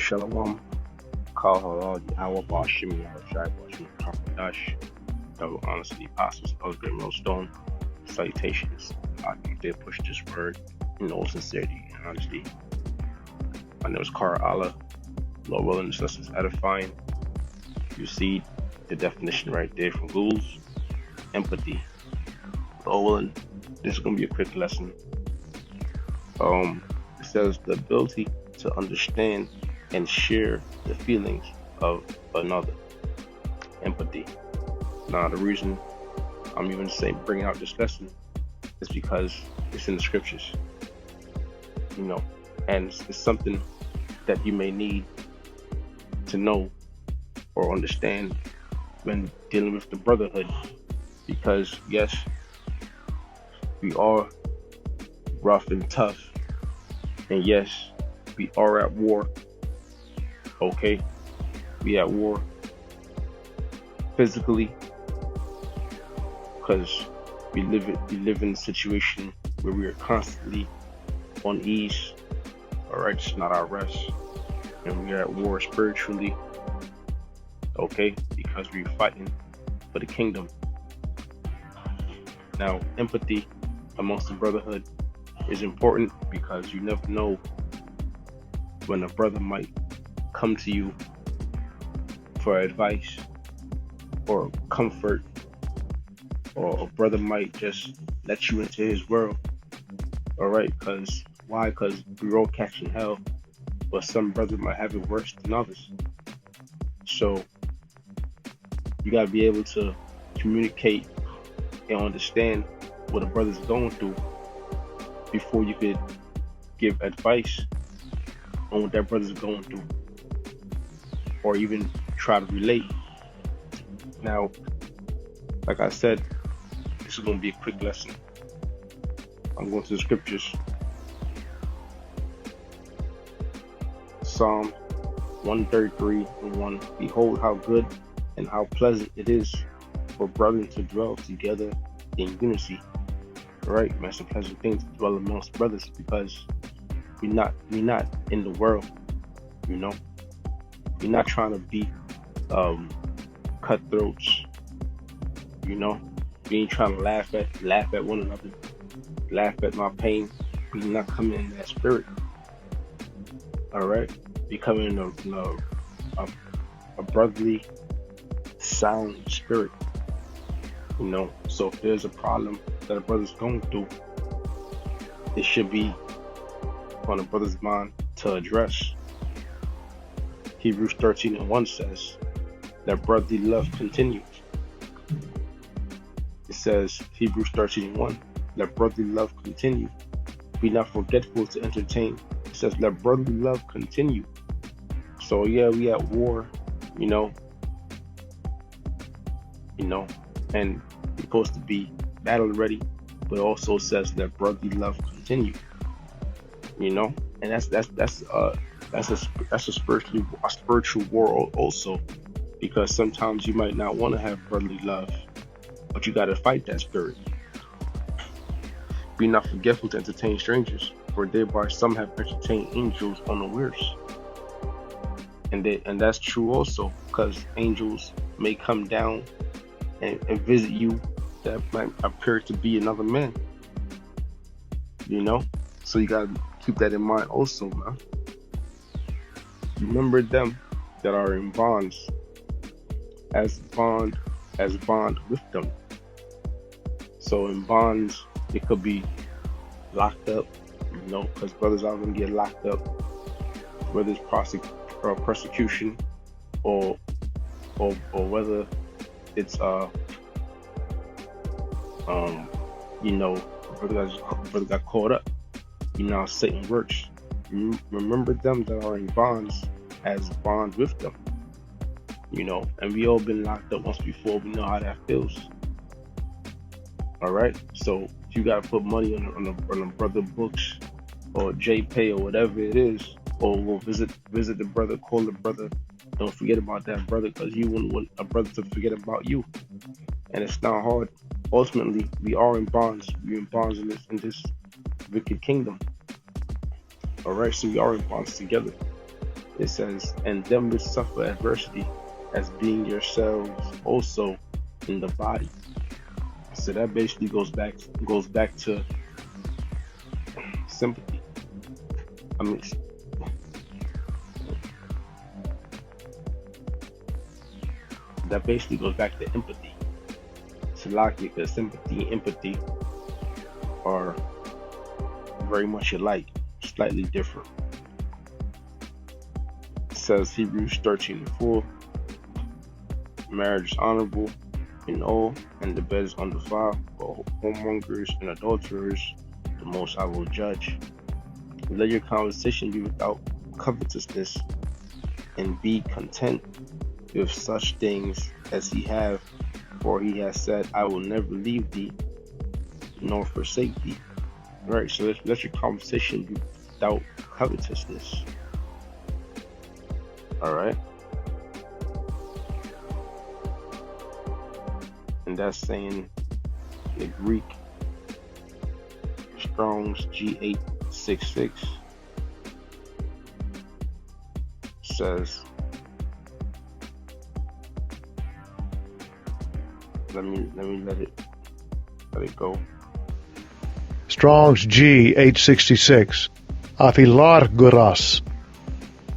Shalom, Kal Halal, Yahweh Bashim, Yahushai Bashim, Dash, double honors to the apostles of the Great Millstone. Salutations. I think they push this word in all sincerity and honesty. My name is Kara Allah. Lord willing, this lesson is edifying. You see the definition right there from Google's empathy. Lord willing, this is going to be a quick lesson. It says the ability to understand and share the feelings of another. Empathy. Now, the reason I'm even saying bringing out this lesson is because it's in the scriptures, and it's something that you may need to know or understand when dealing with the brotherhood, because yes, we are rough and tough, and yes, we are at war. Okay, we at war physically, because we live in a situation where we are constantly on ease. All right, it's not our rest, and we are at war spiritually. Okay, because we're fighting for the kingdom. Now, empathy amongst the brotherhood is important because you never know when a brother might come to you for advice or comfort, or a brother might just let you into his world. All right, because why? Because we're all catching hell, but some brothers might have it worse than others. So you gotta be able to communicate and understand what a brother's going through before you could give advice on what that brother's going through, or even try to relate. Now, like I said, this is going to be a quick lesson. I'm going to the scriptures. Psalm 133:1. Behold how good and how pleasant it is for brethren to dwell together in unity. Right? It's a pleasant thing to dwell amongst brothers, because we're not in the world, We're not trying to be cutthroats, We ain't trying to laugh at one another, laugh at my pain. We not coming in that spirit. All right, we coming in a brotherly, sound spirit. So if there's a problem that a brother's going through, it should be on a brother's mind to address. Hebrews 13:1 says that brotherly love continues. It says, Hebrews 13:1, let brotherly love continue. Be not forgetful to entertain. It says, let brotherly love continue. So yeah, we at war, and we're supposed to be battle ready, but it also says let brotherly love continue. And that's a spiritual war also, because sometimes you might not want to have brotherly love, but you got to fight that spirit. Be not forgetful to entertain strangers, for thereby some have entertained angels unawares. And that's true also, because angels may come down and visit you that might appear to be another man. So you gotta keep that in mind also, man. Remember them that are in bonds as bond with them. So in bonds, it could be locked up, because brothers are gonna get locked up, whether it's persecution or whether it's brother got caught up. How Satan works. Remember them that are in bonds as bond with them. And we all been locked up once before. We know how that feels. All right. So if you gotta put money on the brother books or JPay or whatever it is, or we'll visit the brother, call the brother. Don't forget about that brother, because you wouldn't want a brother to forget about you. And it's not hard. Ultimately, we are in bonds. We're in bonds in this wicked kingdom. All right, so we are in bonds together. It says, and them which suffer adversity as being yourselves also in the body. So that basically goes back to sympathy. I mean, that basically goes back to empathy. Salakia, because sympathy and empathy are very much alike, slightly different. It says Hebrews 13:4, marriage is honorable in all, and the bed is undefiled, but whoremongers and adulterers the Most High will judge. Let your conversation be without covetousness, and be content with such things as he have, for he has said, I will never leave thee nor forsake thee. Right, so let your conversation be without covetousness. Alright? And that's saying the Greek Strong's G866 says, let me let it go. Strong's G866. Afilarguras.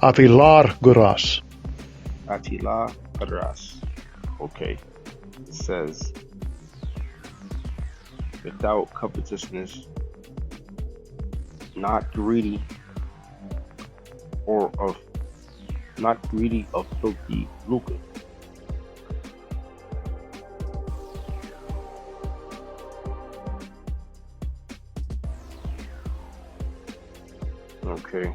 Afilarguras. Atila Adras. Okay. It says, without covetousness, not greedy of filthy lucre. Okay.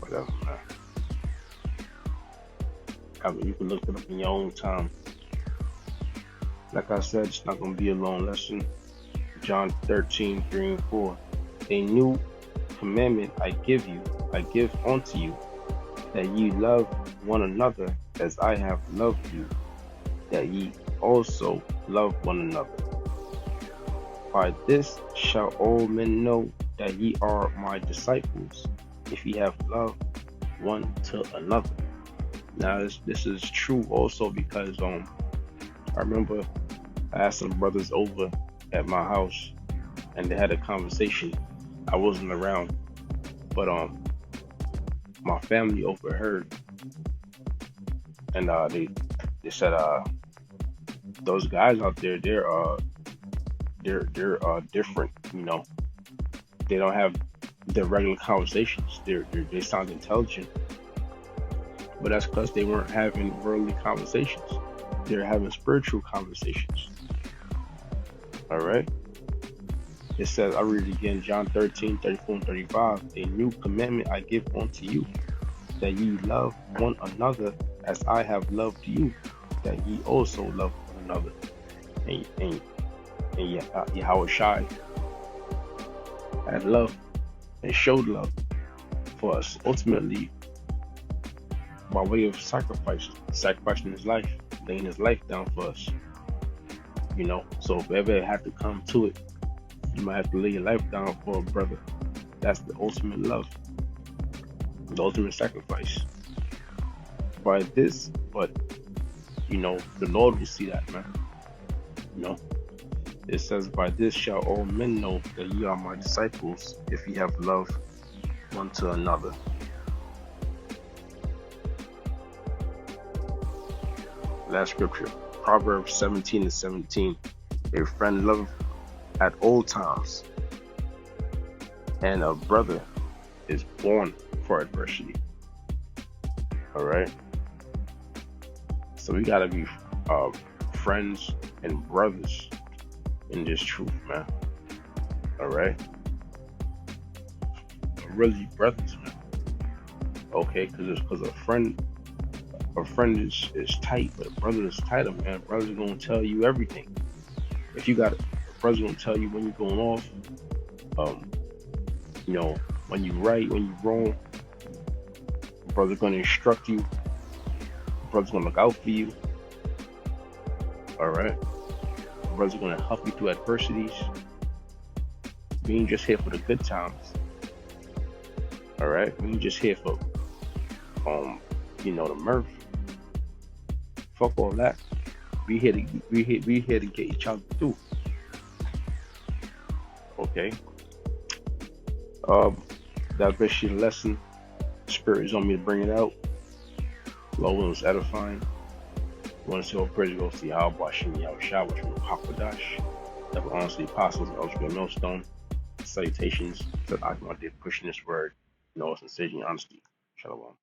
Whatever, man. I mean, you can look it up in your own time. Like I said, it's not going to be a long lesson. John 13:3-4. A new commandment I give unto you, that ye love one another as I have loved you, that ye also love one another. By this shall all men know that ye are my disciples, if ye have love one to another. Now this is true also because I remember I had some brothers over at my house and they had a conversation. I wasn't around, but my family overheard, and they said those guys out there, they're different, you know. They don't have their regular conversations. They sound intelligent, but that's because they weren't having worldly conversations. They're having spiritual conversations. All right. It says, I read it again, John 13:34-35. A new commandment I give unto you, that ye love one another as I have loved you, that ye also love one another. And Yahweh Shai had love and showed love for us, ultimately by way of sacrificing his life, laying his life down for us. You know, so if ever it had to come to it, you might have to lay your life down for a brother. That's the ultimate love, the ultimate sacrifice. By this, but you know, the Lord will see that, man. You know, it says, by this shall all men know that ye are my disciples, if ye have love one to another. Last scripture, Proverbs 17:17. A friend loveth at all times, and a brother is born for adversity. All right. So we gotta be friends and brothers in this truth, man. All right. Really brothers, man. Okay, because a friend is tight, but a brother is tighter, man. Brother's gonna tell you everything. If you got a brother's gonna tell you when you're going off, you know, when you're right, when you're wrong. Brother's gonna instruct you. Brother's gonna look out for you. All right. Brothers are gonna help you through adversities. We ain't just here for the good times. All right, we ain't just here for the mirth. Fuck all that. We here to get each other through. Okay. That basically the lesson. Spirit is on me to bring it out. Lord was edifying. Want to say all praise goes to Yahweh, Shem Yahweh, which means Hakwadash. That were honestly apostles and Elder Millstone. Salutations to Akma did pushing this word. No, it's in honesty. Shalom.